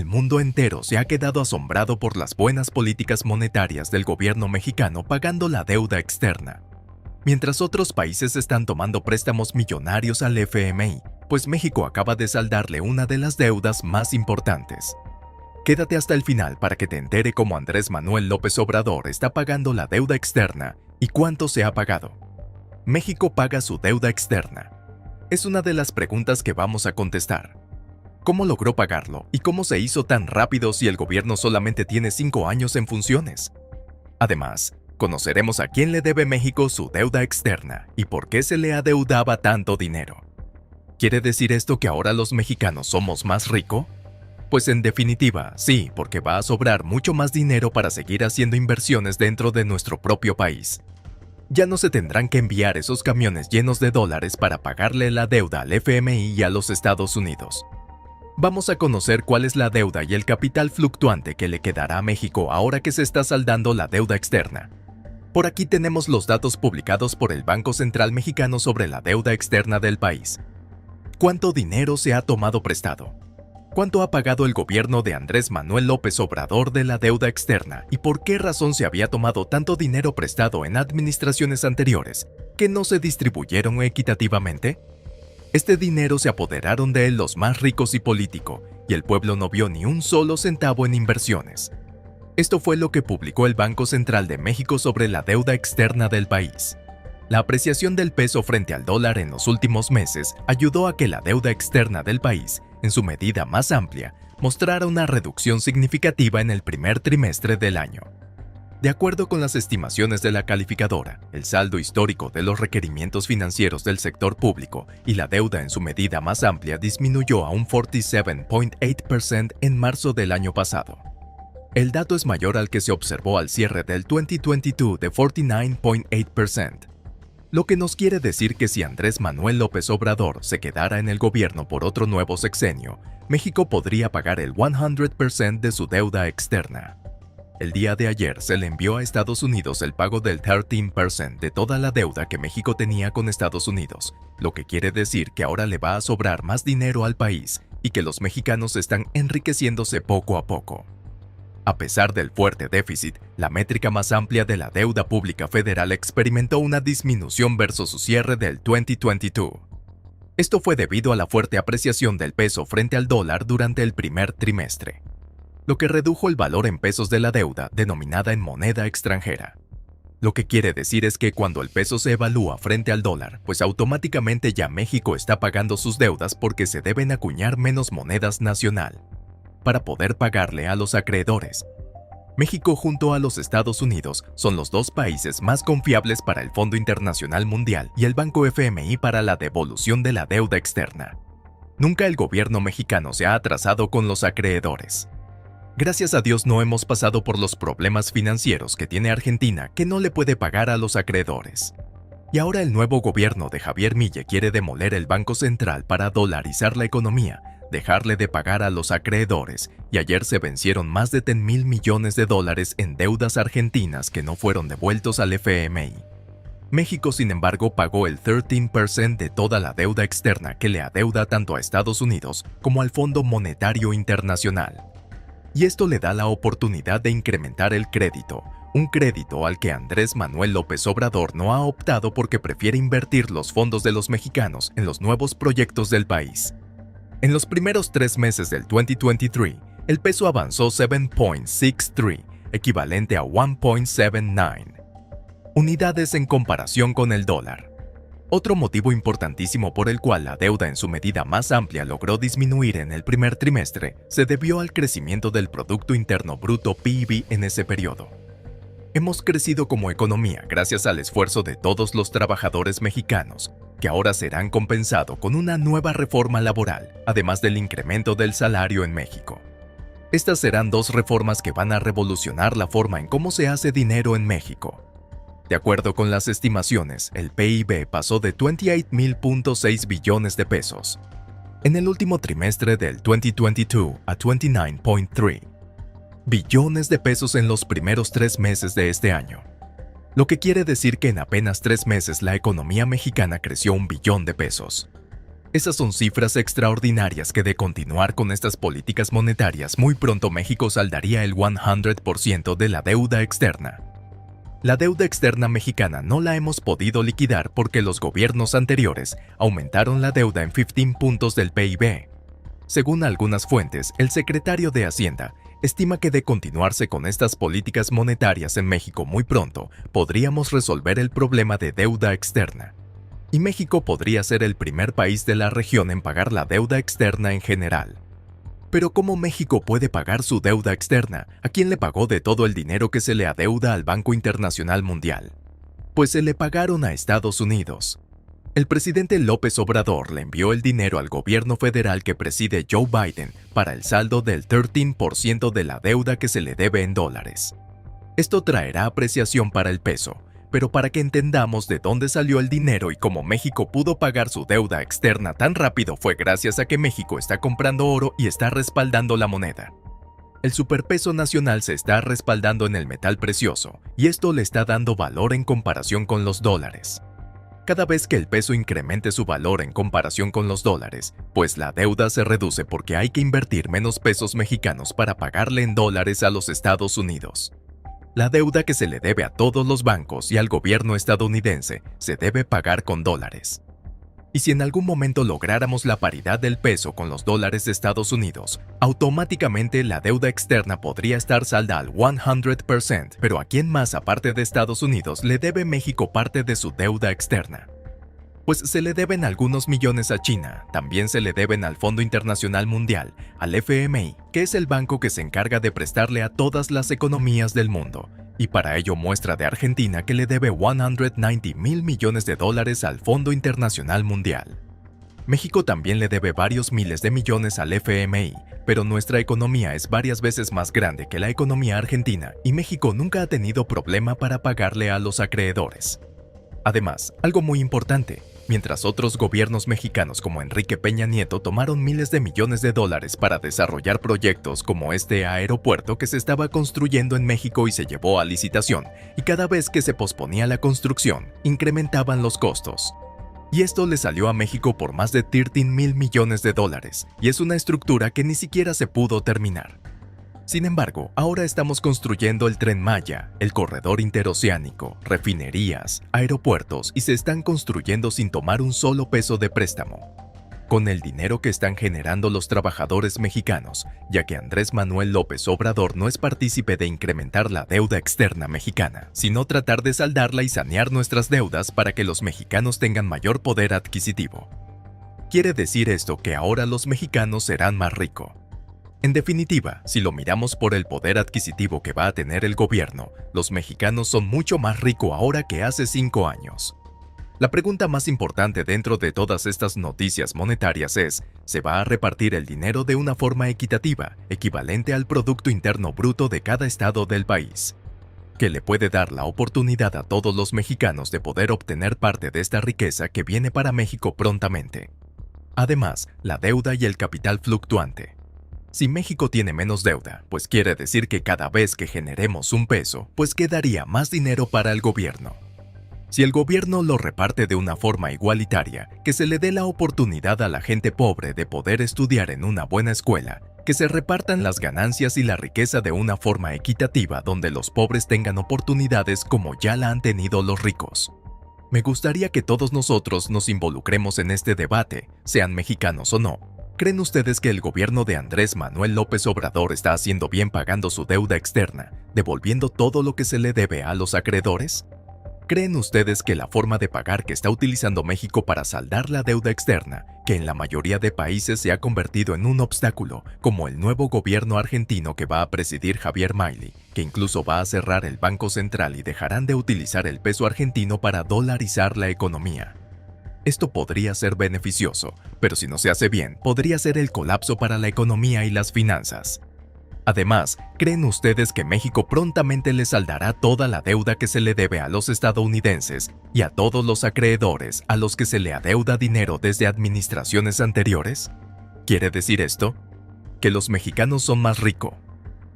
El mundo entero se ha quedado asombrado por las buenas políticas monetarias del gobierno mexicano pagando la deuda externa. Mientras otros países están tomando préstamos millonarios al FMI, pues México acaba de saldarle una de las deudas más importantes. Quédate hasta el final para que te entere cómo Andrés Manuel López Obrador está pagando la deuda externa y cuánto se ha pagado. México paga su deuda externa. Es una de las preguntas que vamos a contestar. ¿Cómo logró pagarlo y cómo se hizo tan rápido si el gobierno solamente tiene 5 años en funciones? Además, conoceremos a quién le debe México su deuda externa y por qué se le adeudaba tanto dinero. ¿Quiere decir esto que ahora los mexicanos somos más ricos? Pues en definitiva, sí, porque va a sobrar mucho más dinero para seguir haciendo inversiones dentro de nuestro propio país. Ya no se tendrán que enviar esos camiones llenos de dólares para pagarle la deuda al FMI y a los Estados Unidos. Vamos a conocer cuál es la deuda y el capital fluctuante que le quedará a México ahora que se está saldando la deuda externa. Por aquí tenemos los datos publicados por el Banco Central Mexicano sobre la deuda externa del país. ¿Cuánto dinero se ha tomado prestado? ¿Cuánto ha pagado el gobierno de Andrés Manuel López Obrador de la deuda externa y por qué razón se había tomado tanto dinero prestado en administraciones anteriores que no se distribuyeron equitativamente? Este dinero se apoderaron de él los más ricos y políticos, y el pueblo no vio ni un solo centavo en inversiones. Esto fue lo que publicó el Banco Central de México sobre la deuda externa del país. La apreciación del peso frente al dólar en los últimos meses ayudó a que la deuda externa del país, en su medida más amplia, mostrara una reducción significativa en el primer trimestre del año. De acuerdo con las estimaciones de la calificadora, el saldo histórico de los requerimientos financieros del sector público y la deuda en su medida más amplia disminuyó a un 47.8% en marzo del año pasado. El dato es mayor al que se observó al cierre del 2022 de 49.8%. Lo que nos quiere decir que si Andrés Manuel López Obrador se quedara en el gobierno por otro nuevo sexenio, México podría pagar el 100% de su deuda externa. El día de ayer se le envió a Estados Unidos el pago del 13% de toda la deuda que México tenía con Estados Unidos, lo que quiere decir que ahora le va a sobrar más dinero al país y que los mexicanos están enriqueciéndose poco a poco. A pesar del fuerte déficit, la métrica más amplia de la deuda pública federal experimentó una disminución versus su cierre del 2022. Esto fue debido a la fuerte apreciación del peso frente al dólar durante el primer trimestre, lo que redujo el valor en pesos de la deuda denominada en moneda extranjera. Lo que quiere decir es que cuando el peso se evalúa frente al dólar, pues automáticamente ya México está pagando sus deudas porque se deben acuñar menos monedas nacional para poder pagarle a los acreedores. México junto a los Estados Unidos son los dos países más confiables para el Fondo Internacional Mundial y el Banco FMI para la devolución de la deuda externa. Nunca el gobierno mexicano se ha atrasado con los acreedores. Gracias a Dios no hemos pasado por los problemas financieros que tiene Argentina, que no le puede pagar a los acreedores. Y ahora el nuevo gobierno de Javier Milei quiere demoler el Banco Central para dolarizar la economía, dejarle de pagar a los acreedores, y ayer se vencieron más de 10.000 millones de dólares en deudas argentinas que no fueron devueltos al FMI. México, sin embargo, pagó el 13% de toda la deuda externa que le adeuda tanto a Estados Unidos como al Fondo Monetario Internacional. Y esto le da la oportunidad de incrementar el crédito, un crédito al que Andrés Manuel López Obrador no ha optado porque prefiere invertir los fondos de los mexicanos en los nuevos proyectos del país. En los primeros 3 meses del 2023, el peso avanzó 7.63, equivalente a 1.79 unidades en comparación con el dólar. Otro motivo importantísimo por el cual la deuda en su medida más amplia logró disminuir en el primer trimestre se debió al crecimiento del Producto Interno Bruto (PIB) en ese periodo. Hemos crecido como economía gracias al esfuerzo de todos los trabajadores mexicanos, que ahora serán compensados con una nueva reforma laboral, además del incremento del salario en México. Estas serán 2 reformas que van a revolucionar la forma en cómo se hace dinero en México. De acuerdo con las estimaciones, el PIB pasó de 28.6 billones de pesos en el último trimestre del 2022 a 29.3 billones de pesos en los primeros 3 meses de este año, lo que quiere decir que en apenas 3 meses la economía mexicana creció 1 billón de pesos. Esas son cifras extraordinarias que de continuar con estas políticas monetarias, muy pronto México saldaría el 100% de la deuda externa. La deuda externa mexicana no la hemos podido liquidar porque los gobiernos anteriores aumentaron la deuda en 15 puntos del PIB. Según algunas fuentes, el secretario de Hacienda estima que de continuarse con estas políticas monetarias en México muy pronto, podríamos resolver el problema de deuda externa. Y México podría ser el primer país de la región en pagar la deuda externa en general. Pero ¿cómo México puede pagar su deuda externa? ¿A quién le pagó de todo el dinero que se le adeuda al Banco Internacional Mundial? Pues se le pagaron a Estados Unidos. El presidente López Obrador le envió el dinero al gobierno federal que preside Joe Biden para el saldo del 13% de la deuda que se le debe en dólares. Esto traerá apreciación para el peso, pero para que entendamos de dónde salió el dinero y cómo México pudo pagar su deuda externa tan rápido fue gracias a que México está comprando oro y está respaldando la moneda. El superpeso nacional se está respaldando en el metal precioso y esto le está dando valor en comparación con los dólares. Cada vez que el peso incremente su valor en comparación con los dólares, pues la deuda se reduce porque hay que invertir menos pesos mexicanos para pagarle en dólares a los Estados Unidos. La deuda que se le debe a todos los bancos y al gobierno estadounidense se debe pagar con dólares. Y si en algún momento lográramos la paridad del peso con los dólares de Estados Unidos, automáticamente la deuda externa podría estar salda al 100%. Pero ¿a quién más aparte de Estados Unidos le debe México parte de su deuda externa? Pues se le deben algunos millones a China, también se le deben al Fondo Internacional Mundial, al FMI, que es el banco que se encarga de prestarle a todas las economías del mundo, y para ello muestra de Argentina que le debe 190 mil millones de dólares al Fondo Internacional Mundial. México también le debe varios miles de millones al FMI, pero nuestra economía es varias veces más grande que la economía argentina y México nunca ha tenido problema para pagarle a los acreedores. Además, algo muy importante, mientras otros gobiernos mexicanos como Enrique Peña Nieto tomaron miles de millones de dólares para desarrollar proyectos como este aeropuerto que se estaba construyendo en México y se llevó a licitación, y cada vez que se posponía la construcción, incrementaban los costos. Y esto le salió a México por más de 13 mil millones de dólares, y es una estructura que ni siquiera se pudo terminar. Sin embargo, ahora estamos construyendo el Tren Maya, el corredor interoceánico, refinerías, aeropuertos y se están construyendo sin tomar un solo peso de préstamo. Con el dinero que están generando los trabajadores mexicanos, ya que Andrés Manuel López Obrador no es partícipe de incrementar la deuda externa mexicana, sino tratar de saldarla y sanear nuestras deudas para que los mexicanos tengan mayor poder adquisitivo. Quiere decir esto que ahora los mexicanos serán más ricos. En definitiva, si lo miramos por el poder adquisitivo que va a tener el gobierno, los mexicanos son mucho más ricos ahora que hace 5 años. La pregunta más importante dentro de todas estas noticias monetarias es, ¿se va a repartir el dinero de una forma equitativa, equivalente al Producto Interno Bruto de cada estado del país? Que le puede dar la oportunidad a todos los mexicanos de poder obtener parte de esta riqueza que viene para México prontamente. Además, la deuda y el capital fluctuante. Si México tiene menos deuda, pues quiere decir que cada vez que generemos un peso, pues quedaría más dinero para el gobierno. Si el gobierno lo reparte de una forma igualitaria, que se le dé la oportunidad a la gente pobre de poder estudiar en una buena escuela, que se repartan las ganancias y la riqueza de una forma equitativa donde los pobres tengan oportunidades como ya la han tenido los ricos. Me gustaría que todos nosotros nos involucremos en este debate, sean mexicanos o no. ¿Creen ustedes que el gobierno de Andrés Manuel López Obrador está haciendo bien pagando su deuda externa, devolviendo todo lo que se le debe a los acreedores? ¿Creen ustedes que la forma de pagar que está utilizando México para saldar la deuda externa, que en la mayoría de países se ha convertido en un obstáculo, como el nuevo gobierno argentino que va a presidir Javier Milei, que incluso va a cerrar el Banco Central y dejarán de utilizar el peso argentino para dolarizar la economía? Esto podría ser beneficioso, pero si no se hace bien, podría ser el colapso para la economía y las finanzas. Además, ¿creen ustedes que México prontamente le saldará toda la deuda que se le debe a los estadounidenses y a todos los acreedores a los que se le adeuda dinero desde administraciones anteriores? ¿Quiere decir esto? Que los mexicanos son más ricos.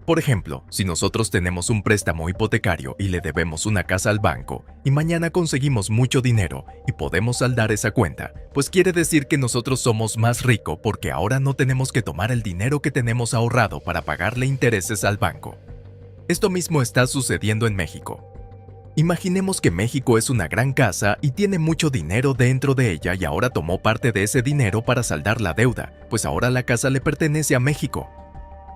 Por ejemplo, si nosotros tenemos un préstamo hipotecario y le debemos una casa al banco, y mañana conseguimos mucho dinero y podemos saldar esa cuenta, pues quiere decir que nosotros somos más ricos porque ahora no tenemos que tomar el dinero que tenemos ahorrado para pagarle intereses al banco. Esto mismo está sucediendo en México. Imaginemos que México es una gran casa y tiene mucho dinero dentro de ella y ahora tomó parte de ese dinero para saldar la deuda, pues ahora la casa le pertenece a México.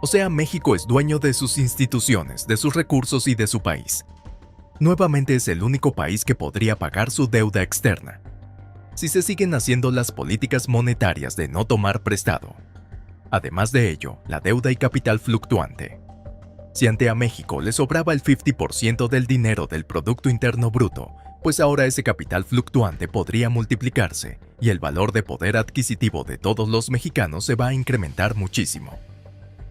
O sea, México es dueño de sus instituciones, de sus recursos y de su país. Nuevamente es el único país que podría pagar su deuda externa, si se siguen haciendo las políticas monetarias de no tomar prestado. Además de ello, la deuda y capital fluctuante. Si ante a México le sobraba el 50% del dinero del Producto Interno Bruto, pues ahora ese capital fluctuante podría multiplicarse y el valor de poder adquisitivo de todos los mexicanos se va a incrementar muchísimo.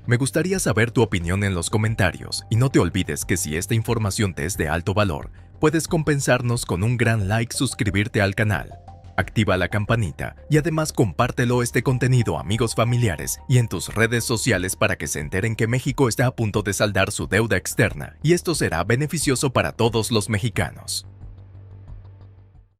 Me gustaría saber tu opinión en los comentarios y no te olvides que si esta información te es de alto valor, puedes compensarnos con un gran like, suscribirte al canal. Activa la campanita y además compártelo este contenido a amigos, familiares y en tus redes sociales para que se enteren que México está a punto de saldar su deuda externa y esto será beneficioso para todos los mexicanos.